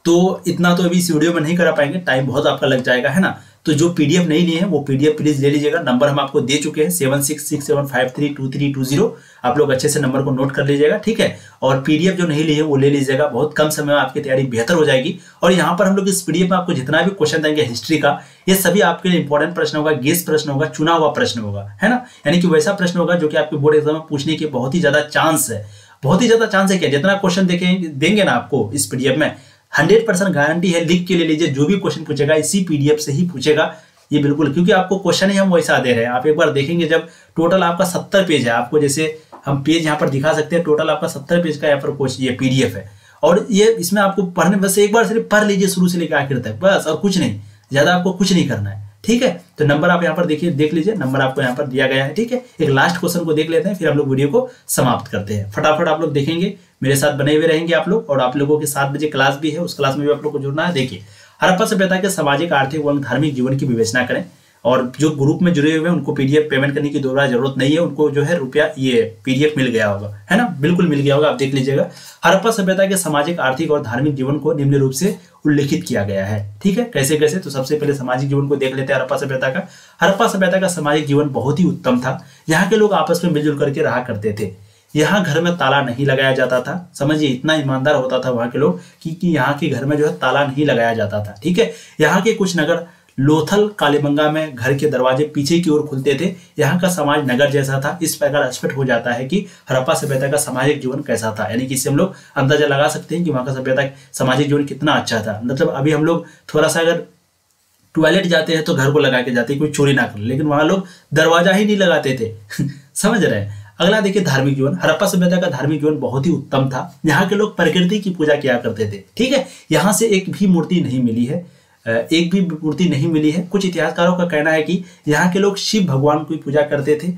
तो इतना तो अभी इस वीडियो में नहीं करा पाएंगे, टाइम बहुत आपका लग जाएगा, है ना। तो जो पीडीएफ नहीं लिए हैं वो पीडीएफ प्लीज ले लीजिएगा। नंबर हम आपको दे चुके हैं 7667532320। आप लोग अच्छे से नंबर को नोट कर लीजिएगा। ठीक है, और पीडीएफ जो नहीं लिए वो ले लीजिएगा, बहुत कम समय में आपकी तैयारी बेहतर हो जाएगी। और यहाँ पर हम लोग इस पीडीएफ में आपको जितना भी क्वेश्चन देंगे हिस्ट्री का, ये सभी आपके लिए इंपॉर्टेंट प्रश्न होगा, गेस प्रश्न होगा, चुना हुआ प्रश्न होगा, है ना। यानी कि वैसा प्रश्न होगा जो कि आपके बोर्ड एग्जाम में पूछने के बहुत ही ज्यादा चांस है। बहुत ही ज्यादा चांस है क्या, जितना क्वेश्चन देंगे ना आपको इस पीडीएफ में, 100% गारंटी है, लिख के ले लीजिए, जो भी क्वेश्चन पूछेगा इसी पीडीएफ से ही पूछेगा, ये बिल्कुल, क्योंकि आपको क्वेश्चन ही हम वैसा दे रहे हैं। आप एक बार देखेंगे, जब टोटल आपका 70 पेज है, आपको जैसे हम पेज यहाँ पर दिखा सकते हैं, टोटल आपका 70 पेज का यहाँ पर ये पीडीएफ है, और ये इसमें आपको पढ़ने, बस एक बार सिर्फ पढ़ लीजिए शुरू से लेकर आखिर तक, बस, और कुछ नहीं, ज्यादा आपको कुछ नहीं करना है। ठीक है, तो नंबर आप यहाँ पर देखिए, देख लीजिए, नंबर आपको यहाँ पर दिया गया है। ठीक है, एक लास्ट क्वेश्चन को देख लेते हैं, फिर हम लोग वीडियो को समाप्त करते हैं। फटाफट आप लोग देखेंगे, मेरे साथ बने हुए रहेंगे आप लोग, और आप लोगों के 7 बजे क्लास भी है, उस क्लास में भी आप लोग को जुड़ना है। देखिए, हड़प्पा सभ्यता के सामाजिक, आर्थिक एवं धार्मिक जीवन की विवेचना करें, और जो ग्रुप में जुड़े हुए हैं उनको पीडीएफ पेमेंट करने की दोबारा जरूरत नहीं है, उनको जो है रुपया ये पीडीएफ मिल गया होगा, है ना, बिल्कुल मिल गया होगा, आप देख लीजिएगा। हड़प्पा सभ्यता के सामाजिक, आर्थिक और धार्मिक जीवन को निम्न रूप से उल्लेखित किया गया है। ठीक है, कैसे कैसे, तो सबसे पहले सामाजिक जीवन को देख लेते हैं हड़प्पा सभ्यता का। हड़प्पा सभ्यता का सामाजिक जीवन बहुत ही उत्तम था। यहाँ के लोग आपस में मिलजुल करके रहा करते थे। यहाँ घर में ताला नहीं लगाया जाता था, समझिए, इतना ईमानदार होता था वहाँ के लोग कि यहाँ के घर में जो है ताला नहीं लगाया जाता था। ठीक है, यहाँ के कुछ नगर लोथल, कालीबंगा में घर के दरवाजे पीछे की ओर खुलते थे। यहाँ का समाज नगर जैसा था। इस प्रकार स्पष्ट हो जाता है कि हड़प्पा सभ्यता का सामाजिक जीवन कैसा था, यानी कि इससे हम लोग अंदाजा लगा सकते हैं कि वहाँ का सभ्यता सामाजिक जीवन कितना अच्छा था। मतलब अभी हम लोग थोड़ा सा अगर टॉयलेट जाते हैं तो घर को लगा के जाते हैं, कोई चोरी ना कर, लेकिन वहाँ लोग दरवाजा ही नहीं लगाते थे समझ रहे हैं। अगला देखिए, धार्मिक जीवन। हड़प्पा सभ्यता का धार्मिक जीवन बहुत ही उत्तम था। यहाँ के लोग प्रकृति की पूजा किया करते थे। ठीक है, यहाँ से एक भी मूर्ति नहीं मिली है, कुछ इतिहासकारों का कहना है कि यहाँ के लोग शिव भगवान की पूजा करते थे।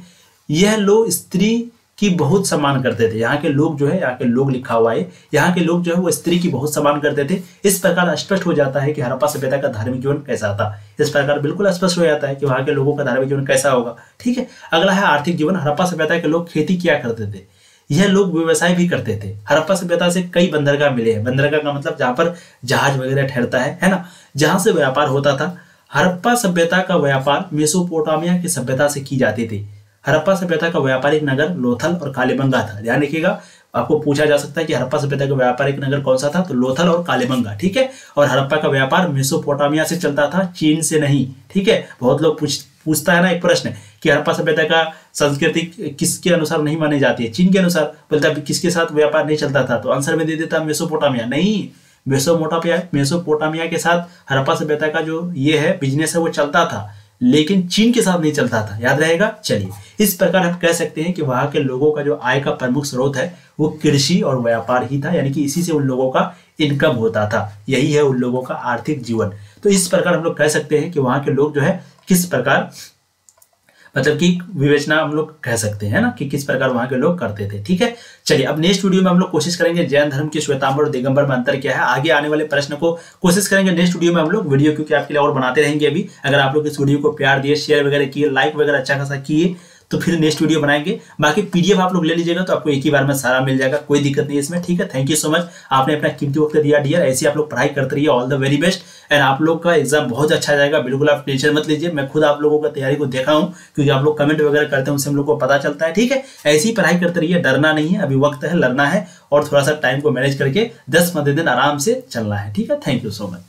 यह लोग स्त्री की बहुत सम्मान करते थे। यहाँ के लोग जो है, यहाँ के लोग लिखा हुआ है, यहाँ के लोग जो है वो स्त्री की बहुत सम्मान करते थे। इस प्रकार स्पष्ट हो जाता है कि हड़प्पा सभ्यता का धार्मिक जीवन कैसा था। इस प्रकार बिल्कुल स्पष्ट हो जाता है कि वहाँ के लोगों का धार्मिक जीवन कैसा होगा। ठीक है, अगला है आर्थिक जीवन। हड़प्पा सभ्यता के लोग खेती किया करते थे। यह लोग व्यवसाय भी करते थे। हड़प्पा सभ्यता से कई बंदरगाह मिले हैं। बंदरगाह का मतलब जहाँ पर जहाज वगैरह ठहरता है ना, जहाँ से व्यापार होता था। हड़प्पा सभ्यता का व्यापार मेसोपोटामिया की सभ्यता से की जाती थी। हड़प्पा सभ्यता का व्यापारिक नगर लोथल और कालीबंगा था। ध्यान रखिएगा, आपको पूछा जा सकता है कि हड़प्पा सभ्यता का व्यापारिक नगर कौन सा था, तो लोथल और कालीबंगा। ठीक है, और हड़प्पा का व्यापार मेसोपोटामिया से चलता था, चीन से नहीं। ठीक है, बहुत लोग पूछता है ना एक प्रश्न कि हड़प्पा सभ्यता का संस्कृति किसके अनुसार नहीं मानी जाती है, चीन के अनुसार। बोलता है किसके साथ व्यापार नहीं चलता था, तो आंसर में दे देता मेसोपोटामिया। नहीं, मेसोपोटामिया के साथ हड़प्पा सभ्यता का जो ये है बिजनेस है वो चलता था, लेकिन चीन के साथ नहीं चलता था। याद रहेगा। चलिए, इस प्रकार हम कह सकते हैं कि वहां के लोगों का जो आय का प्रमुख स्रोत है वो कृषि और व्यापार ही था, यानी कि इसी से उन लोगों का इनकम होता था। यही है उन लोगों का आर्थिक जीवन। तो इस प्रकार हम लोग कह सकते हैं कि वहां के लोग जो है किस प्रकार, मतलब कि विवेचना हम लोग कह सकते हैं ना, कि किस प्रकार वहां के लोग करते थे। ठीक है, चलिए अब नेक्स्ट वीडियो में हम लोग कोशिश करेंगे जैन धर्म के श्वेतांबर और दिगंबर में अंतर क्या है। आगे आने वाले प्रश्न को कोशिश करेंगे नेक्स्ट वीडियो में हम लोग, वीडियो क्योंकि आपके लिए और बनाते रहेंगे। अभी अगर आप लोग इस वीडियो को प्यार दिए, शेयर वगैरह किए, लाइक वगैरह अच्छा खासा किए, तो फिर नेक्स्ट वीडियो बनाएंगे। बाकी पीडीएफ आप लोग ले लीजिएगा तो आपको एक ही बार में सारा मिल जाएगा, कोई दिक्कत नहीं है इसमें। ठीक है, थैंक यू सो मच, आपने अपना कीमती वक्त दिया डियर। ऐसे आप लोग पढ़ाई करते रहिए, all the very best, and आप लोग का एग्जाम बहुत अच्छा जाएगा। बिल्कुल आप टेंशन मत लीजिए, मैं खुद आप लोगों का तैयारी को देखा हूँ, क्योंकि आप लोग कमेंट वगैरह करते हैं, उनसे हम लोग को पता चलता है। ठीक है, ऐसी ही पढ़ाई करते रहिए, डरना नहीं है, अभी वक्त है, लड़ना है, और थोड़ा सा टाइम को मैनेज करके 10-15 दिन आराम से चलना है। ठीक है, थैंक यू सो मच।